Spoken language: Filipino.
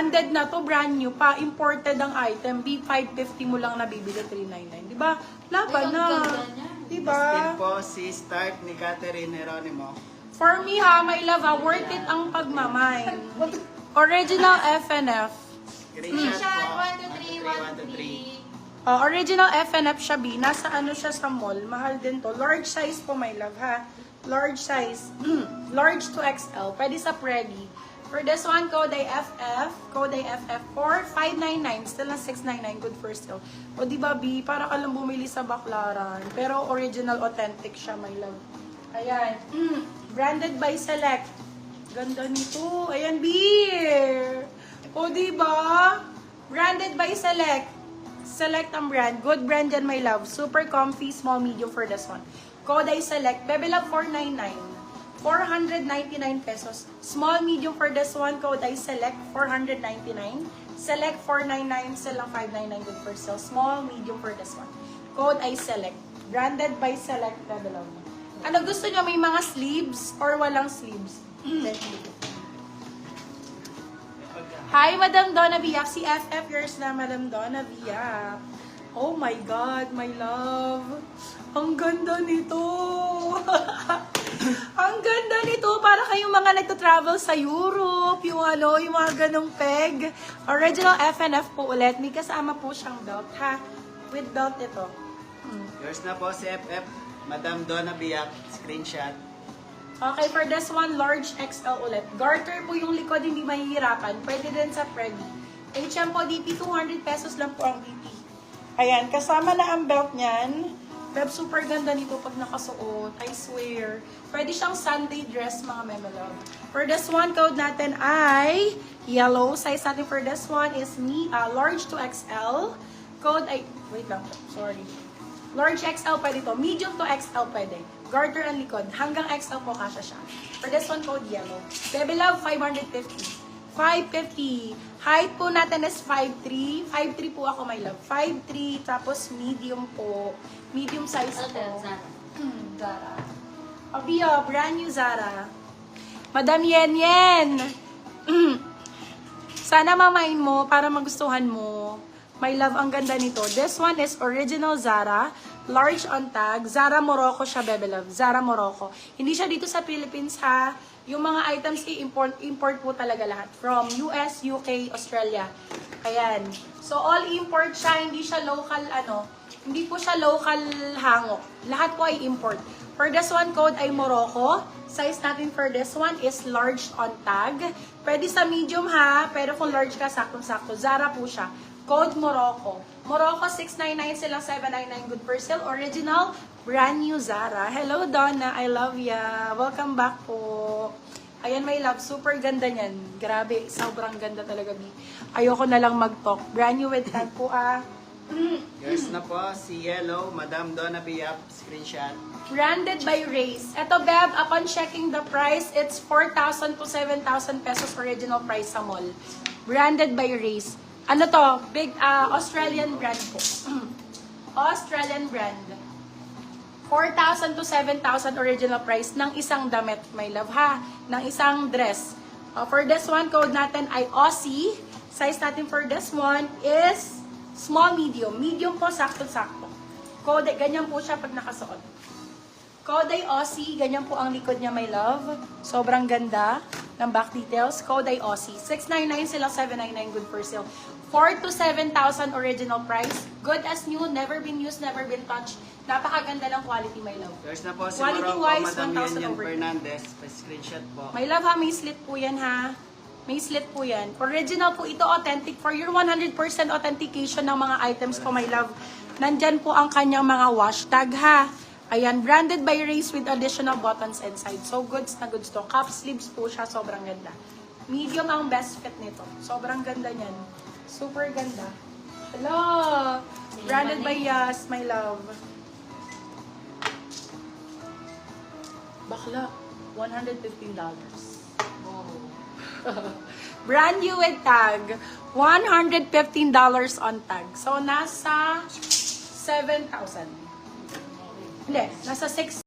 Branded na to, brand new pa. Imported ang item. B550 mo lang nabibili, 399. Diba? Laban na. Diba? Still po si Start ni Catherine Heronimo. For me ha, my love ha, worth it ang pagmamine. Original FNF. Screenshot po. 1, 2, 3, 1, 2, 3. Original FNF siya, B. Nasa ano siya sa mall. Mahal din to. Large size po, my love, ha? Large size. Large to XL. Pwede sa Pregi. For this one, code ay FF. Code ay FF4. 599. Still na 699. Good for still. O, diba, B? Para ka lang bumili sa Baklaran. Pero original, authentic siya, my love. Ayan. Branded by Select. Ganda nito. Ayan, B. O, diba? Branded by Select. Select ang brand. Good brand yan, my love. Super comfy, small, medium for this one. Code ay Select. Bebe Love 499. 499 pesos. Small, medium for this one. Code ay Select 499. Select 499. Sell lang 599. Good for sale. Small, medium for this one. Code ay Select. Branded by Select. Bebe Love. Ano gusto nyo? May mga sleeves or walang sleeves? Hi, Madam Donna Biak. Si FF yours na, Madam Donna Biak. Oh my God, my love. Ang ganda nito. Ang ganda nito. Para kayong mga nagta-travel sa Europe. Yung ano, yung mga ganong peg. Original FNF po ulit. May kasama po siyang belt, ha? With belt ito. Yours na po si FF. Madam Donna Biak. Screenshot. Okay, for this one, large XL ulit. Garter po yung likod, hindi mahihirapan. Pwede din sa Pregi. HM po, DP, 200 pesos lang po ang DP. Ayan, kasama na ang belt niyan. Web, super ganda nito pag nakasuot. I swear. Pwede siyang Sunday dress, mga memelove. For this one, code natin ay yellow. Size natin for this one is large to XL. Code ay, wait lang, sorry. Large XL pwede to. Medium to XL pwede. Garter ang likod. Hanggang XL po kasha siya. For this one, code yellow. Bebe Love, 550. 550. Height po natin is 5'3". 5'3 po ako, my love. 5'3", tapos medium po. Medium size po. Zara. Abia, brand new Zara. Madam Yen Yen. Sana mamain mo para magustuhan mo. My love, ang ganda nito. This one is original Zara. Large on tag. Zara Morocco siya, Bebe Love. Zara Morocco. Hindi siya dito sa Philippines, ha. Yung mga items i-import po talaga lahat. From US, UK, Australia. Ayan. So, all import siya. Hindi siya local, hindi po siya local hangok. Lahat po ay import. For this one, code ay Morocco. Size natin for this one is large on tag. Pwede sa medium, ha. Pero kung large ka, saktong-sakto. Zara po siya. Code Morocco. Morocco, 699 silang 799. Good for sale. Original, brand new Zara. Hello, Donna. I love ya. Welcome back po. Ayan, my love. Super ganda niyan. Grabe. Sobrang ganda talaga, B. Ayoko na lang mag-talk. Brand new with tag po, Yours na po si Yellow. Madam Donna Biak. Screenshot. Branded by Race. Ito, Beb, upon checking the price, it's 4,000 to 7,000 pesos original price sa mall. Branded by Race. Ano to? Big Australian brand po. Australian brand. 4,000 to 7,000 original price ng isang damit, my love, ha? Ng isang dress. For this one, code natin ay Aussie. Size natin for this one is small, medium. Medium po, sakto-sakto. Code, ganyan po siya pag nakasuot. Code ay Aussie. Ganyan po ang likod niya, my love. Sobrang ganda ng back details. Code ay Aussie. 699 sila, 799. Good for sale. 4 to 7,000 original price. Good as new. Never been used, never been touched. Napakaganda ng quality, my love. Yours na po si Quality Morocco. wise, Madam 1,000 Yan over. Fernandez. Pa-screenshot po. My love, ha, may slit po yan, ha. May slit po yan. Original po ito, authentic. For your 100% authentication ng mga items ko, my love. Nandyan po ang kanyang mga wash tag, ha. Ayan, branded by Race with additional buttons inside. So, goods na goods to. Cuff sleeves po siya, sobrang ganda. Medium ang best fit nito. Sobrang ganda niyan. Super ganda. Hello! Branded by Yas, my love. Bakla, $115. Brand new with tag. $115 on tag. So, nasa 7,000. Hindi, nasa 6